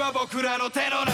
は僕らの手の中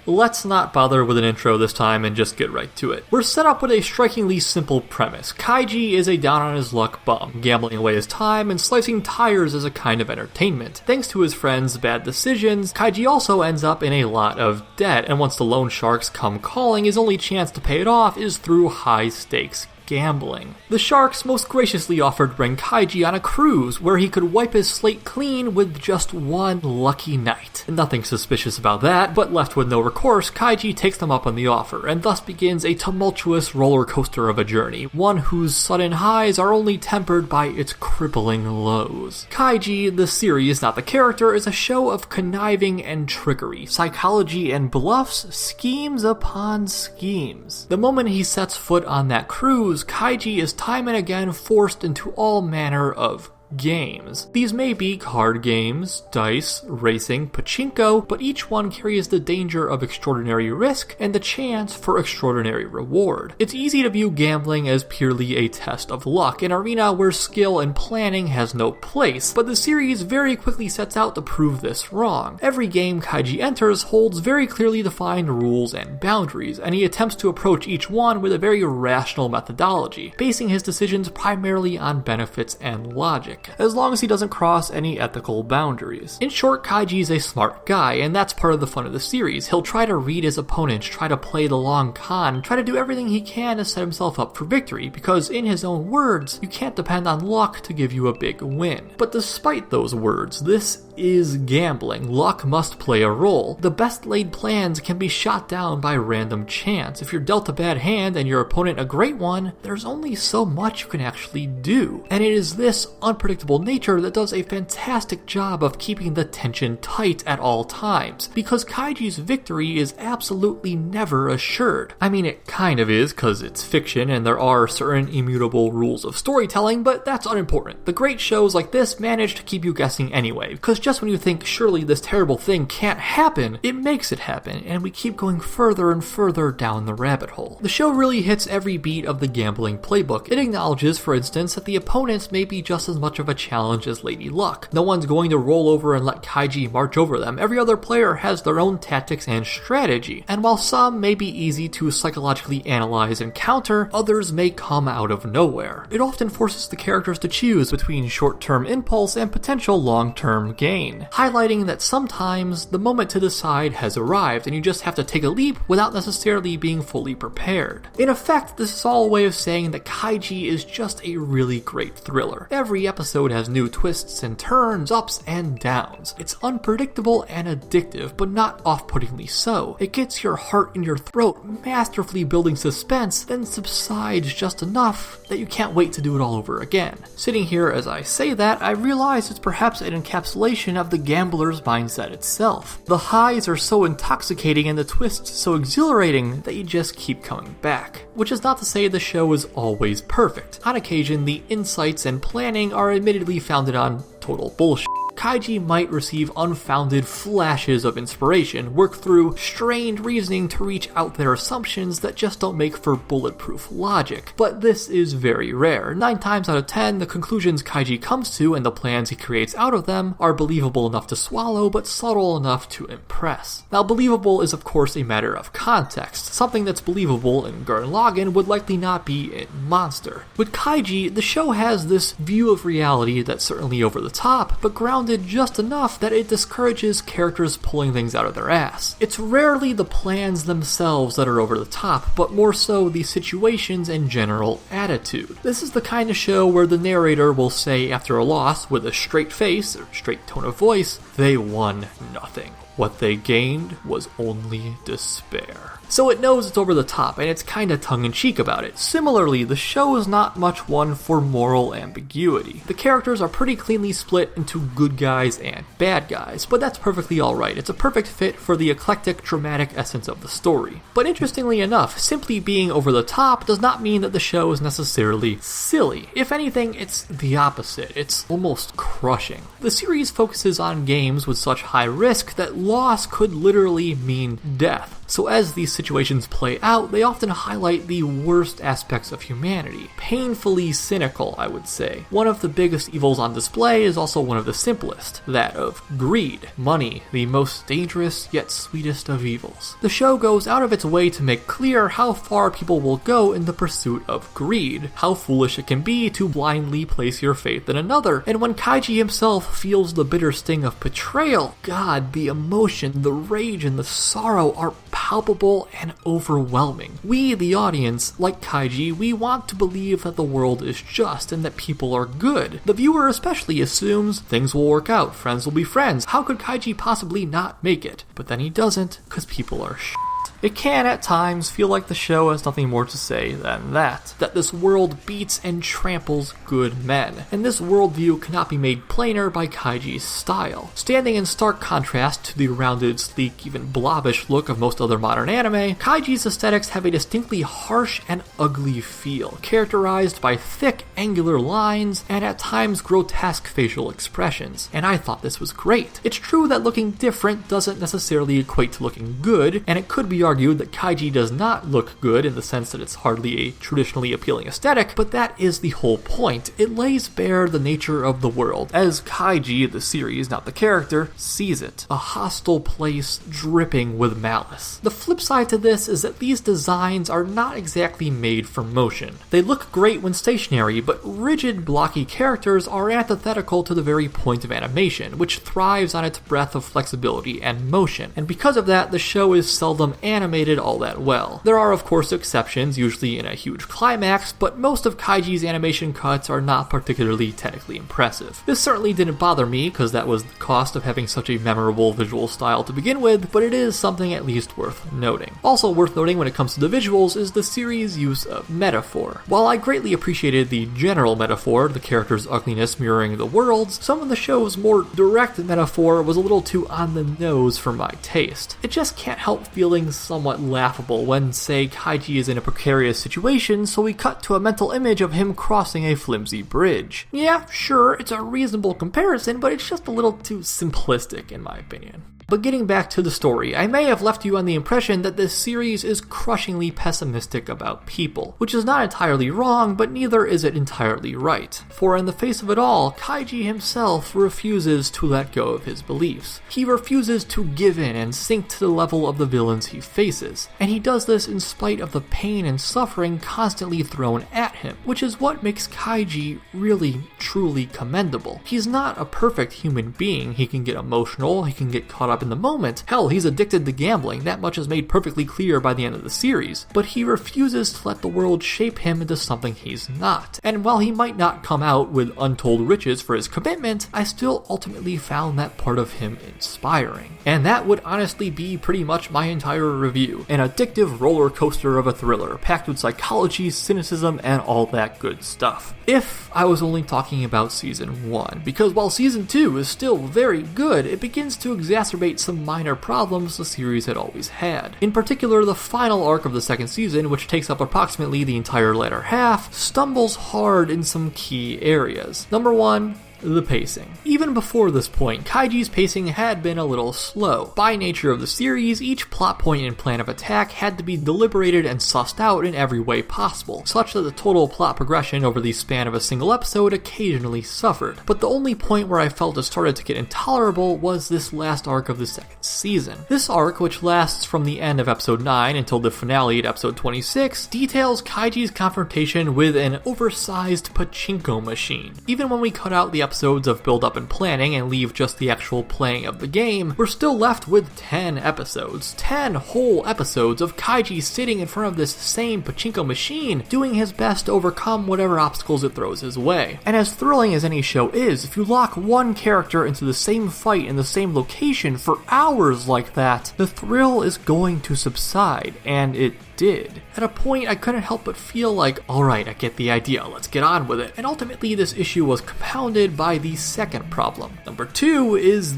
Let's not bother with an intro this time and just get right to it. We're set up with a strikingly simple premise. Kaiji is a down-on-his-luck bum, gambling away his time and slicing tires as a kind of entertainment. Thanks to his friends' bad decisions, Kaiji also ends up in a lot of debt, and once the loan sharks come calling, his only chance to pay it off is through high-stakes gambling. The sharks most graciously offered to bring Kaiji on a cruise where he could wipe his slate clean with just one lucky night. Nothing suspicious about that, but left with no recourse, Kaiji takes them up on the offer, and thus begins a tumultuous roller coaster of a journey, one whose sudden highs are only tempered by its crippling lows. Kaiji, the series, not the character, is a show of conniving and trickery, psychology and bluffs, schemes upon schemes. The moment he sets foot on that cruise, Kaiji is time and again forced into all manner of games. These may be card games, dice, racing, pachinko, but each one carries the danger of extraordinary risk and the chance for extraordinary reward. It's easy to view gambling as purely a test of luck, an arena where skill and planning has no place, but the series very quickly sets out to prove this wrong. Every game Kaiji enters holds very clearly defined rules and boundaries, and he attempts to approach each one with a very rational methodology, basing his decisions primarily on benefits and logic, as long as he doesn't cross any ethical boundaries. In short, Kaiji's a smart guy, and that's part of the fun of the series. He'll try to read his opponents, try to play the long con, try to do everything he can to set himself up for victory, because in his own words, you can't depend on luck to give you a big win. But despite those words, this is gambling. Luck must play a role. The best laid plans can be shot down by random chance. If you're dealt a bad hand and your opponent a great one, there's only so much you can actually do. And it is this unpredictable nature that does a fantastic job of keeping the tension tight at all times, because Kaiji's victory is absolutely never assured. I mean, it kind of is, because it's fiction and there are certain immutable rules of storytelling, but that's unimportant. The great shows like this manage to keep you guessing anyway, because just when you think surely this terrible thing can't happen, it makes it happen, and we keep going further and further down the rabbit hole. The show really hits every beat of the gambling playbook. It acknowledges, for instance, that the opponents may be just as much of a challenge as Lady Luck. No one's going to roll over and let Kaiji march over them. Every other player has their own tactics and strategy, and while some may be easy to psychologically analyze and counter, others may come out of nowhere. It often forces the characters to choose between short-term impulse and potential long-term gain, highlighting that sometimes the moment to decide has arrived and you just have to take a leap without necessarily being fully prepared. In effect, this is all a way of saying that Kaiji is just a really great thriller. Every episode has new twists and turns, ups and downs. It's unpredictable and addictive, but not off-puttingly so. It gets your heart in your throat, masterfully building suspense, then subsides just enough that you can't wait to do it all over again. Sitting here as I say that, I realize it's perhaps an encapsulation of the gambler's mindset itself. The highs are so intoxicating and the twists so exhilarating that you just keep coming back. Which is not to say the show is always perfect. On occasion, the insights and planning are admittedly founded on total bullshit. Kaiji might receive unfounded flashes of inspiration, work through strained reasoning to reach out their assumptions that just don't make for bulletproof logic. But this is very rare. 9 times out of 10, the conclusions Kaiji comes to and the plans he creates out of them are believable enough to swallow, but subtle enough to impress. Now, believable is of course a matter of context. Something that's believable in Gurren Lagann would likely not be in Monster. With Kaiji, the show has this view of reality that's certainly over the top, but grounded just enough that it discourages characters pulling things out of their ass. It's rarely the plans themselves that are over the top, but more so the situations and general attitude. This is the kind of show where the narrator will say after a loss, with a straight face or straight tone of voice, they won nothing. What they gained was only despair. So it knows it's over the top, and it's kinda tongue-in-cheek about it. Similarly, the show is not much one for moral ambiguity. The characters are pretty cleanly split into good guys and bad guys, but that's perfectly alright. It's a perfect fit for the eclectic, dramatic essence of the story. But interestingly enough, simply being over the top does not mean that the show is necessarily silly. If anything, it's the opposite. It's almost crushing. The series focuses on games with such high risk that loss could literally mean death. So as these situations play out, they often highlight the worst aspects of humanity. Painfully cynical, I would say. One of the biggest evils on display is also one of the simplest, that of greed. Money, the most dangerous yet sweetest of evils. The show goes out of its way to make clear how far people will go in the pursuit of greed, how foolish it can be to blindly place your faith in another, and when Kaiji himself feels the bitter sting of betrayal, God, the emotion, the rage, and the sorrow are palpable and overwhelming. We, the audience, like Kaiji, we want to believe that the world is just and that people are good. The viewer especially assumes things will work out, friends will be friends. How could Kaiji possibly not make it? But then he doesn't, because people are shit. It can, at times, feel like the show has nothing more to say than that this world beats and tramples good men, and this worldview cannot be made plainer by Kaiji's style. Standing in stark contrast to the rounded, sleek, even blobbish look of most other modern anime, Kaiji's aesthetics have a distinctly harsh and ugly feel, characterized by thick, angular lines, and at times grotesque facial expressions, and I thought this was great. It's true that looking different doesn't necessarily equate to looking good, and it could be argued that Kaiji does not look good in the sense that it's hardly a traditionally appealing aesthetic, but that is the whole point. It lays bare the nature of the world, as Kaiji, the series, not the character, sees it. A hostile place dripping with malice. The flip side to this is that these designs are not exactly made for motion. They look great when stationary, but rigid, blocky characters are antithetical to the very point of animation, which thrives on its breadth of flexibility and motion, and because of that, the show is seldom animated all that well. There are of course exceptions, usually in a huge climax, but most of Kaiji's animation cuts are not particularly technically impressive. This certainly didn't bother me, because that was the cost of having such a memorable visual style to begin with, but it is something at least worth noting. Also worth noting when it comes to the visuals is the series' use of metaphor. While I greatly appreciated the general metaphor, the character's ugliness mirroring the world's, some of the show's more direct metaphor was a little too on the nose for my taste. It just can't help feeling somewhat laughable when, say, Kaiji is in a precarious situation, so we cut to a mental image of him crossing a flimsy bridge. Yeah, sure, it's a reasonable comparison, but it's just a little too simplistic in my opinion. But getting back to the story, I may have left you on the impression that this series is crushingly pessimistic about people, which is not entirely wrong, but neither is it entirely right. For in the face of it all, Kaiji himself refuses to let go of his beliefs. He refuses to give in and sink to the level of the villains he faces, and he does this in spite of the pain and suffering constantly thrown at him, which is what makes Kaiji really, truly commendable. He's not a perfect human being. He can get emotional, he can get caught up in the moment. Hell, he's addicted to gambling, that much is made perfectly clear by the end of the series, but he refuses to let the world shape him into something he's not. And while he might not come out with untold riches for his commitment, I still ultimately found that part of him inspiring. And that would honestly be pretty much my entire review. An addictive roller coaster of a thriller, packed with psychology, cynicism, and all that good stuff. If I was only talking about Season 1, because while Season 2 is still very good, it begins to exacerbate some minor problems the series had always had. In particular, the final arc of the second season, which takes up approximately the entire latter half, stumbles hard in some key areas. Number 1, the pacing. Even before this point, Kaiji's pacing had been a little slow. By nature of the series, each plot point and plan of attack had to be deliberated and sussed out in every way possible, such that the total plot progression over the span of a single episode occasionally suffered. But the only point where I felt it started to get intolerable was this last arc of the second season. This arc, which lasts from the end of episode 9 until the finale at episode 26, details Kaiji's confrontation with an oversized pachinko machine. Even when we cut out the episodes of build-up and planning and leave just the actual playing of the game, we're still left with 10 episodes. 10 whole episodes of Kaiji sitting in front of this same pachinko machine, doing his best to overcome whatever obstacles it throws his way. And as thrilling as any show is, if you lock one character into the same fight in the same location for hours like that, the thrill is going to subside, and it did. At a point, I couldn't help but feel like, alright, I get the idea, let's get on with it. And ultimately, this issue was compounded by the second problem. Number 2 is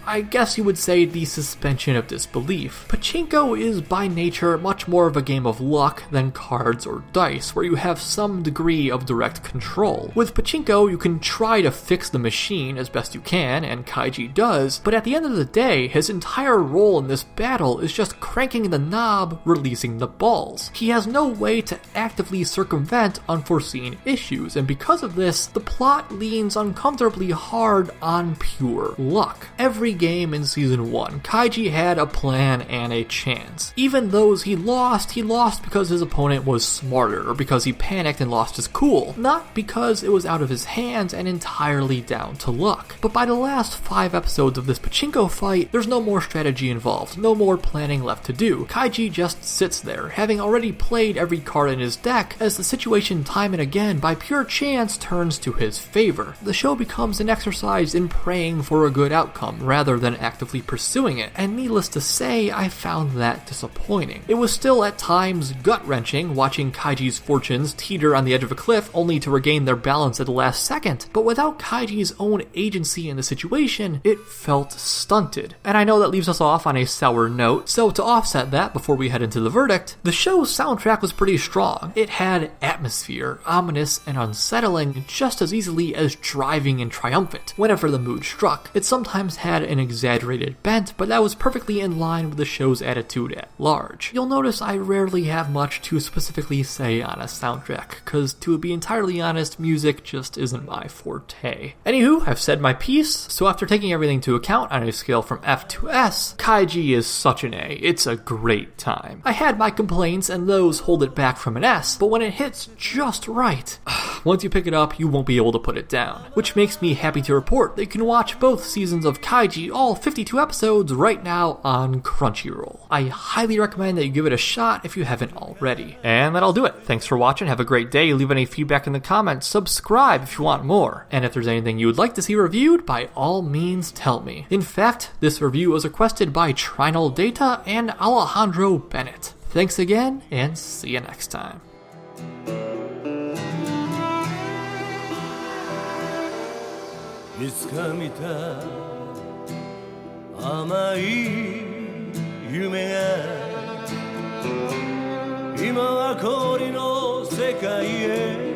I guess you would say, the suspension of disbelief. Pachinko is by nature much more of a game of luck than cards or dice, where you have some degree of direct control. With Pachinko, you can try to fix the machine as best you can, and Kaiji does, but at the end of the day, his entire role in this battle is just cranking the knob, releasing the balls. He has no way to actively circumvent unforeseen issues, and because of this, the plot leans uncomfortably hard on pure luck. Every game in Season 1, Kaiji had a plan and a chance. Even those he lost because his opponent was smarter, or because he panicked and lost his cool, not because it was out of his hands and entirely down to luck. But by the last 5 episodes of this Pachinko fight, there's no more strategy involved, no more planning left to do. Kaiji just sits there, having already played every card in his deck, as the situation time and again, by pure chance, turns to his favor. The show becomes an exercise in praying for a good outcome, rather than actively pursuing it, and needless to say, I found that disappointing. It was still at times gut-wrenching, watching Kaiji's fortunes teeter on the edge of a cliff only to regain their balance at the last second, but without Kaiji's own agency in the situation, it felt stunted. And I know that leaves us off on a sour note, so to offset that before we head into the verdict, the show's soundtrack was pretty strong. It had atmosphere, ominous and unsettling, just as easily as driving and triumphant, whenever the mood struck. It sometimes had an exaggerated bent, but that was perfectly in line with the show's attitude at large. You'll notice I rarely have much to specifically say on a soundtrack, cause to be entirely honest, music just isn't my forte. Anywho, I've said my piece, so after taking everything into account on a scale from F to S, Kaiji is such an A. It's a great time. I had my complaints, and those hold it back from an S, but when it hits just right, once you pick it up, you won't be able to put it down. Which makes me happy to report that you can watch both seasons of Kaiji, all 52 episodes, right now on Crunchyroll. I highly recommend that you give it a shot if you haven't already. And that'll do it. Thanks for watching, have a great day, leave any feedback in the comments, subscribe if you want more, and if there's anything you would like to see reviewed, by all means tell me. In fact, this review was requested by Trinal Data and Alejandro Bennett. Thanks again, and see you next time. いつか見た甘い夢が今は氷の世界へ